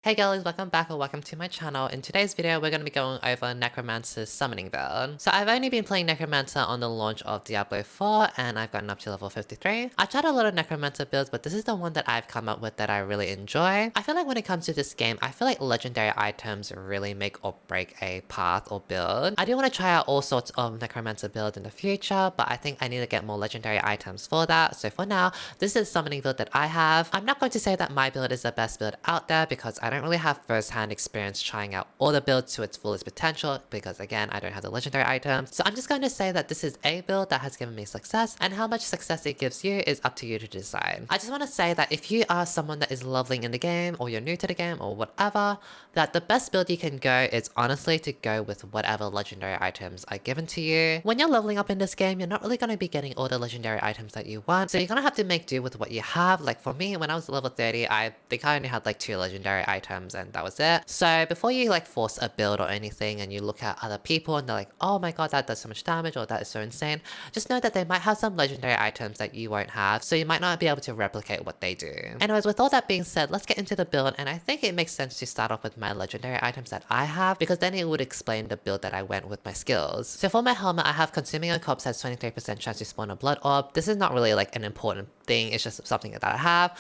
Hey girlies, welcome back or welcome to my channel. In today's video, we're going to be going over Necromancer's summoning build. So I've only been playing Necromancer on the launch of Diablo 4 and I've gotten up to level 53. I tried a lot of Necromancer builds, but this is the one that I've come up with that I really enjoy. I feel like when it comes to this game, I feel like legendary items really make or break a path or build. I do want to try out all sorts of Necromancer builds in the future, but I think I need to get more legendary items for that. So for now, this is the summoning build that I have. I'm not going to say that my build is the best build out there because I don't really have first-hand experience trying out all the builds to its fullest potential because again, I don't have the legendary items. So I'm just going to say that this is a build that has given me success, and how much success it gives you is up to you to decide. I just want to say that if you are someone that is leveling in the game or you're new to the game or whatever, that the best build you can go is honestly to go with whatever legendary items are given to you. When you're leveling up in this game, you're not really going to be getting all the legendary items that you want, so you're going to have to make do with what you have. Like for me, when I was level 30, I think I only had like 2 legendary items and that was it. So before you like force a build or anything and you look at other people and they're like, oh my god, that does so much damage or that is so insane, just know that they might have some legendary items that you won't have, so you might not be able to replicate what they do. Anyways, with all that being said, let's get into the build, and I think it makes sense to start off with my legendary items that I have because then it would explain the build that I went with my skills. So for my helmet, I have consuming a corpse has 23% chance to spawn a blood orb. This is not really like an important thing, it's just something that I have.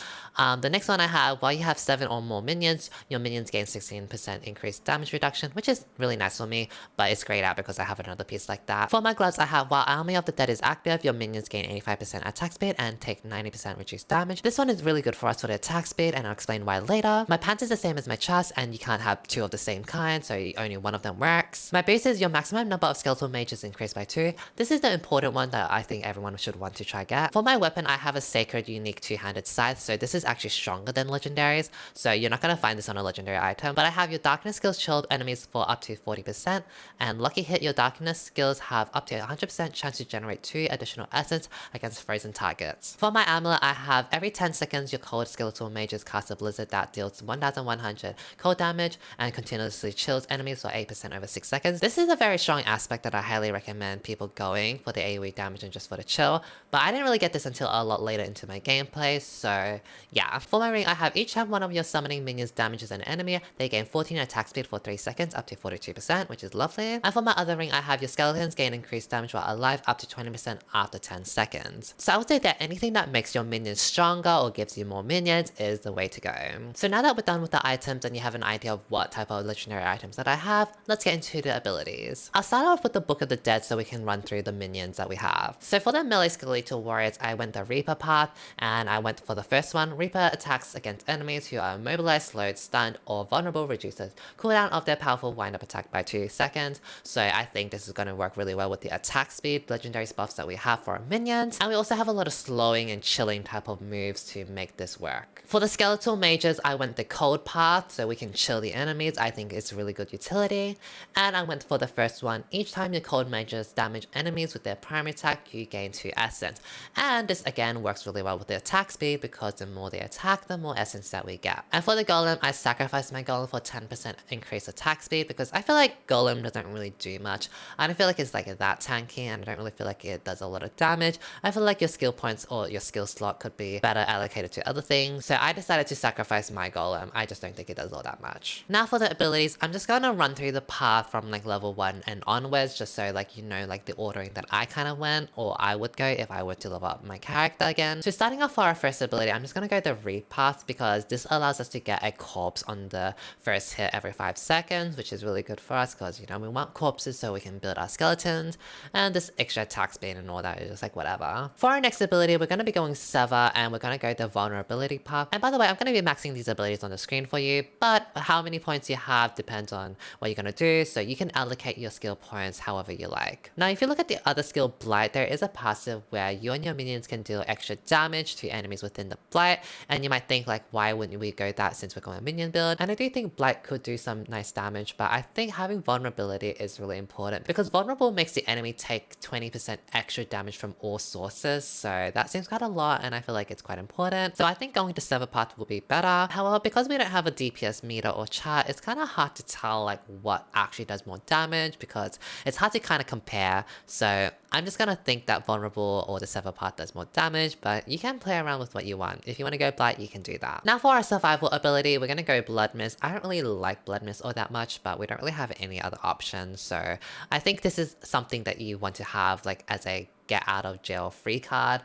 The next one I have, while you have 7 or more minions, your minions gain 16% increased damage reduction, which is really nice for me, but it's grayed out because I have another piece like that. For my gloves, I have, while Army of the Dead is active, your minions gain 85% attack speed and take 90% reduced damage. This one is really good for us for the attack speed, and I'll explain why later. My pants is the same as my chest, and you can't have 2 of the same kind, so only one of them works. My boost is your maximum number of skeletal mages increased by 2. This is the important one that I think everyone should want to try get. For my weapon, I have a sacred unique 2-handed scythe, so this is actually stronger than legendaries, so you're not going to find this on a legendary item. But I have your darkness skills chilled enemies for up to 40%, and lucky hit, your darkness skills have up to 100% chance to generate 2 additional essence against frozen targets. For my amulet, I have every 10 seconds your cold skeletal mages cast a blizzard that deals 1100 cold damage and continuously chills enemies for 8% over 6 seconds. This is a very strong aspect that I highly recommend people going for the AoE damage and just for the chill, but I didn't really get this until a lot later into my gameplay, so yeah. For my ring, I have each time one of your summoning minions damages an enemy, they gain 14 attack speed for 3 seconds up to 42%, which is lovely. And for my other ring, I have your skeletons gain increased damage while alive up to 20% after 10 seconds. So I would say that anything that makes your minions stronger or gives you more minions is the way to go. So now that we're done with the items and you have an idea of what type of legendary items that I have, let's get into the abilities. I'll start off with the Book of the Dead so we can run through the minions that we have. So for the melee skeletal warriors, I went the Reaper path, and I went for the first one. Reaper attacks against enemies who are immobilized, slowed, stunned, or vulnerable, reduces cooldown of their powerful wind-up attack by 2 seconds. So I think this is going to work really well with the attack speed legendary buffs that we have for our minions. And we also have a lot of slowing and chilling type of moves to make this work. For the skeletal mages, I went the cold path so we can chill the enemies. I think it's really good utility. And I went for the first one. Each time your cold mages damage enemies with their primary attack, you gain 2 essence. And this again works really well with the attack speed because the more they attack, the more essence that we get. And for the golem, I sacrificed my golem for 10% increased attack speed because I feel like golem doesn't really do much. I don't feel like it's like that tanky, and I don't really feel like it does a lot of damage. I feel like your skill points or your skill slot could be better allocated to other things, so I decided to sacrifice my golem. I just don't think it does all that much. Now for the abilities, I'm just gonna run through the path from like level 1 and onwards, just so like you know like the ordering that I kind of went, or I would go if I were to level up my character again. So starting off for our first ability, I'm just gonna go the Reap path because this allows us to get a corpse on the first hit every 5 seconds, which is really good for us because, you know, we want corpses so we can build our skeletons, and this extra attack speed and all that is just like whatever. For our next ability, we're going to be going Sever, and we're going to go the vulnerability path. And by the way, I'm going to be maxing these abilities on the screen for you, but how many points you have depends on what you're going to do, so you can allocate your skill points however you like. Now if you look at the other skill, Blight, there is a passive where you and your minions can deal extra damage to enemies within the Blight, and you might think like, why wouldn't we go that since we're going a minion build? And I do think Blight could do some nice damage, but I think having vulnerability is really important because vulnerable makes the enemy take 20% extra damage from all sources, so that seems quite a lot, and I feel like it's quite important. So I think going to Sever path will be better. However, because we don't have a DPS meter or chart, it's kind of hard to tell like what actually does more damage because it's hard to kind of compare. So I'm just gonna think that Vulnerable or the Sever Path does more damage, but you can play around with what you want. If you want to go Blight, you can do that. Now for our survival ability, we're gonna go Blood Mist. I don't really like Blood Mist all that much, but we don't really have any other options, so I think this is something that you want to have like as a get out of jail free card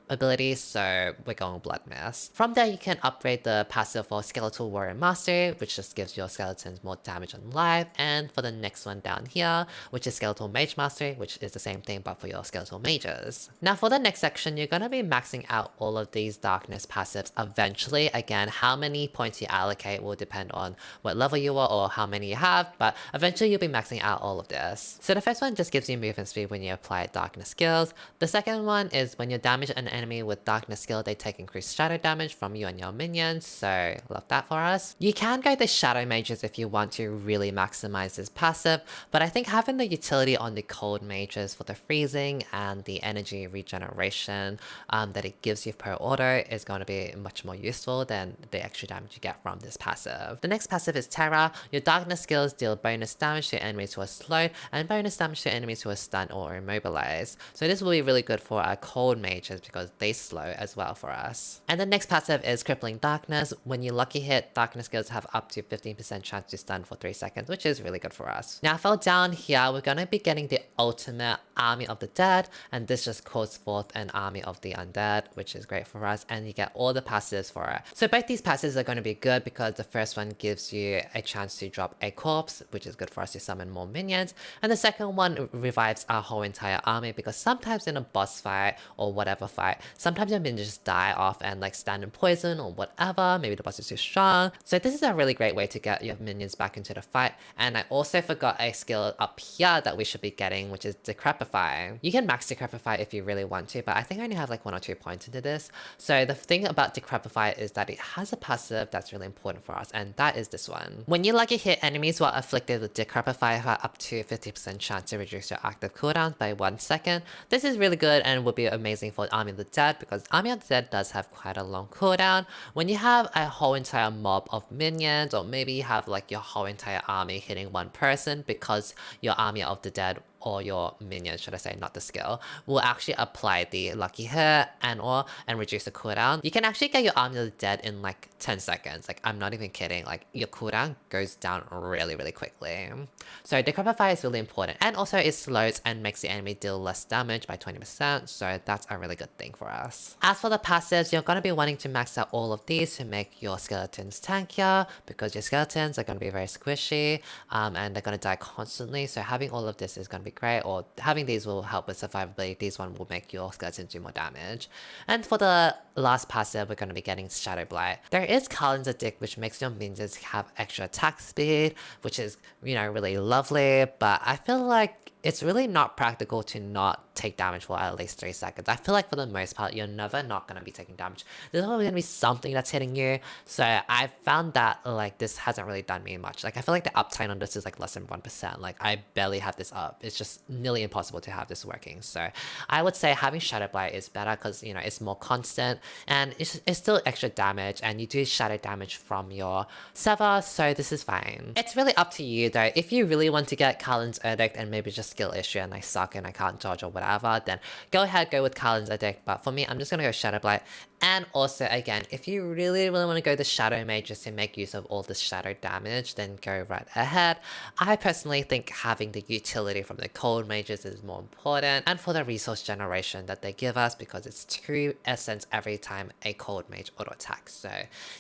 ability, so we're going Blood Mist. From there, you can upgrade the passive for Skeletal Warrior Mastery, which just gives your skeletons more damage on life, and for the next one down here, which is Skeletal Mage Mastery, which is the same thing but for your skeletal mages. Now for the next section, you're gonna be maxing out all of these darkness passives eventually. Again, how many points you allocate will depend on what level you are or how many you have, but eventually you'll be maxing out all of this. So the first one just gives you movement speed when you apply darkness skills. The second one is when you damage an enemy with darkness skill, they take increased shadow damage from you and your minions, so love that for us. You can go the shadow mages if you want to really maximize this passive, but I think having the utility on the cold mages for the freezing and the energy regeneration that it gives you per order is going to be much more useful than the extra damage you get from this passive. The next passive is Terra. Your darkness skills deal bonus damage to enemies who are slowed and bonus damage to enemies who are stunned or immobilized. So this will be really good for our cold mages because they slow as well for us. And the next passive is Crippling Darkness. When you lucky hit, darkness skills have up to 15% chance to stun for 3 seconds, which is really good for us. Now for down here, we're going to be getting the ultimate Army of the Dead, and this just calls forth an Army of the Undead, which is great for us, and you get all the passives for it. So both these passives are going to be good because the first one gives you a chance to drop a corpse, which is good for us to summon more minions, and the second one revives our whole entire army because sometimes in a boss fight or whatever fight, sometimes your minions just die off and like stand in poison or whatever, maybe the boss is too strong. So this is a really great way to get your minions back into the fight. And I also forgot a skill up here that we should be getting, which is Decrepify. You can max Decrepify if you really want to, but I think I only have like 1 or 2 points into this. So the thing about Decrepify is that it has a passive that's really important for us, and that is this one. When you lucky hit, enemies who are afflicted with Decrepify have up to 50% chance to reduce your active cooldowns by 1 second. This is really good and would be amazing for Army of the Dead because Army of the Dead does have quite a long cooldown. When you have a whole entire mob of minions, or maybe you have like your whole entire army hitting one person, because your Army of the Dead or your minions, should I say, not the skill, will actually apply the lucky hit and reduce the cooldown. You can actually get your Army of the Dead in like 10 seconds. Like, I'm not even kidding. Like, your cooldown goes down really, really quickly. So Decrepify is really important. And also it slows and makes the enemy deal less damage by 20%. So that's a really good thing for us. As for the passives, you're going to be wanting to max out all of these to make your skeletons tankier, because your skeletons are going to be very squishy and they're going to die constantly. So having all of this is going to be great, or having these will help with survivability. These one will make your skeletons do more damage. And for the last passive, we're going to be getting Shadow Blight. There is Kalin's Edict, which makes your minions have extra attack speed, which is, you know, really lovely, but I feel like it's really not practical to not take damage for at least 3 seconds. I feel like for the most part, you're never not going to be taking damage. There's always going to be something that's hitting you. So I found that like this hasn't really done me much. Like I feel like the uptime on this is like less than 1%. Like I barely have this up. It's just nearly impossible to have this working. So I would say having Shadow Blight is better because, you know, it's more constant and it's still extra damage, and you do shadow damage from your Sever, so this is fine. It's really up to you though. If you really want to get Kalin's Edict and maybe just skill issue and I suck and I can't dodge or whatever, then go ahead, go with Kalin's Edict. But for me, I'm just gonna go Shadow Blight. And also, again, if you really want to go the Shadow Mage just to make use of all the shadow damage, then go right ahead. I personally think having the utility from the Cold Mages is more important, and for the resource generation that they give us, because it's 2 essence every time a Cold Mage auto attacks. So,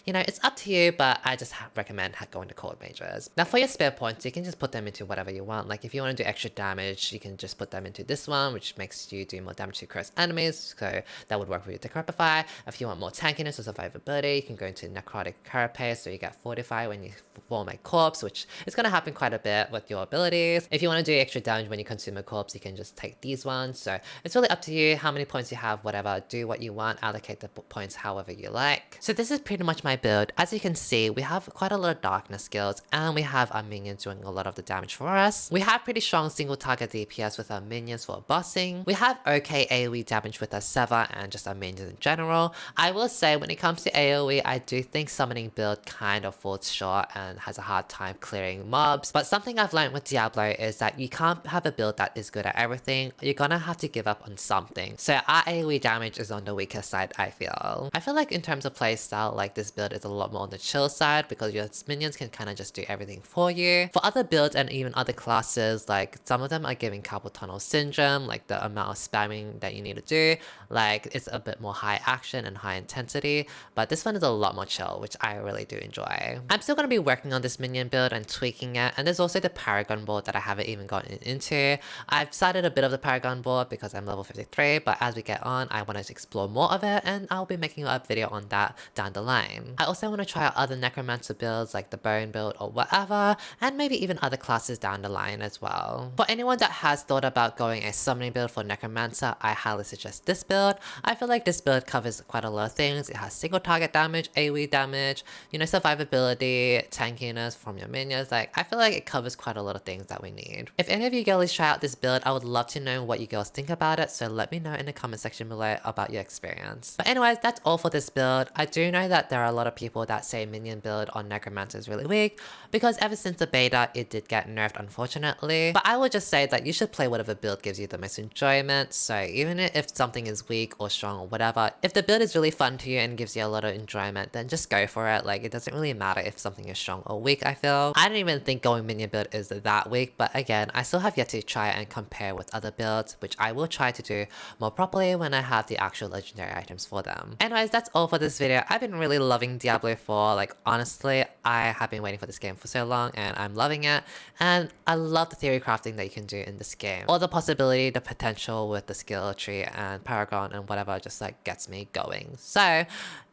you know, it's up to you, but I just recommend going to Cold Mages. Now for your spare points, you can just put them into whatever you want. Like if you want to do extra damage, you can just put them into this one, which makes you do more damage to cursed enemies, so that would work with your Decrepify. If you want more tankiness or survivability, you can go into Necrotic Carapace, so you get Fortify when you form a corpse, which is going to happen quite a bit with your abilities. If you want to do extra damage when you consume a corpse, you can just take these ones. So it's really up to you how many points you have, whatever. Do what you want, allocate the points however you like. So this is pretty much my build. As you can see, we have quite a lot of darkness skills, and we have our minions doing a lot of the damage for us. We have pretty strong single target DPS with our minions for bossing. We have okay AoE damage with our Seva and just our minions in general. I will say when it comes to AoE, I do think summoning build kind of falls short and has a hard time clearing mobs. But something I've learned with Diablo is that you can't have a build that is good at everything. You're gonna have to give up on something. So our AoE damage is on the weaker side, I feel. I feel like in terms of playstyle, like this build is a lot more on the chill side because your minions can kind of just do everything for you. For other builds and even other classes, like some of them are giving carpal tunnel syndrome, like the amount of spamming that you need to do, like it's a bit more high action and high intensity, but this one is a lot more chill, which I really do enjoy. I'm still going to be working on this minion build and tweaking it, and there's also the Paragon board that I haven't even gotten into. I've started a bit of the Paragon board because I'm level 53, but as we get on, I want to explore more of it, and I'll be making a video on that down the line. I also want to try out other Necromancer builds like the Bone build or whatever, and maybe even other classes down the line as well. For anyone that has thought about going a summoning build for Necromancer, I highly suggest this build. I feel like this build covers quite a lot of things. It has single target damage, AoE damage, you know, survivability, tankiness from your minions. Like, I feel like it covers quite a lot of things that we need. If any of you girlies try out this build, I would love to know what you girls think about it, so let me know in the comment section below about your experience. But anyways, that's all for this build. I do know that there are a lot of people that say minion build on Necromancer is really weak, because ever since the beta, it did get nerfed unfortunately. But I would just say that you should play whatever build gives you the most enjoyment, so even if something is weak or strong or whatever, if the build is really fun to you and gives you a lot of enjoyment, then just go for it. Like, it doesn't really matter if something is strong or weak, I feel. I don't even think going minion build is that weak, but again, I still have yet to try and compare with other builds, which I will try to do more properly when I have the actual legendary items for them. Anyways, that's all for this video. I've been really loving Diablo 4. Like, honestly, I have been waiting for this game for so long and I'm loving it. And I love the theory crafting that you can do in this game. All the possibility, the potential with the skill tree and Paragon and whatever just like gets me going. So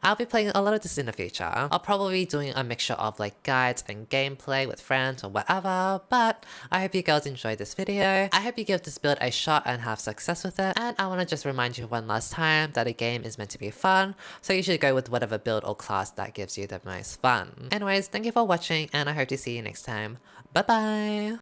I'll be playing a lot of this in the future. I'll probably be doing a mixture of like guides and gameplay with friends or whatever, but I hope you guys enjoyed this video. I hope you give this build a shot and have success with it. And I want to just remind you one last time that a game is meant to be fun, so you should go with whatever build or class that gives you the most fun. Anyways, thank you for watching and I hope to see you next time. Bye bye!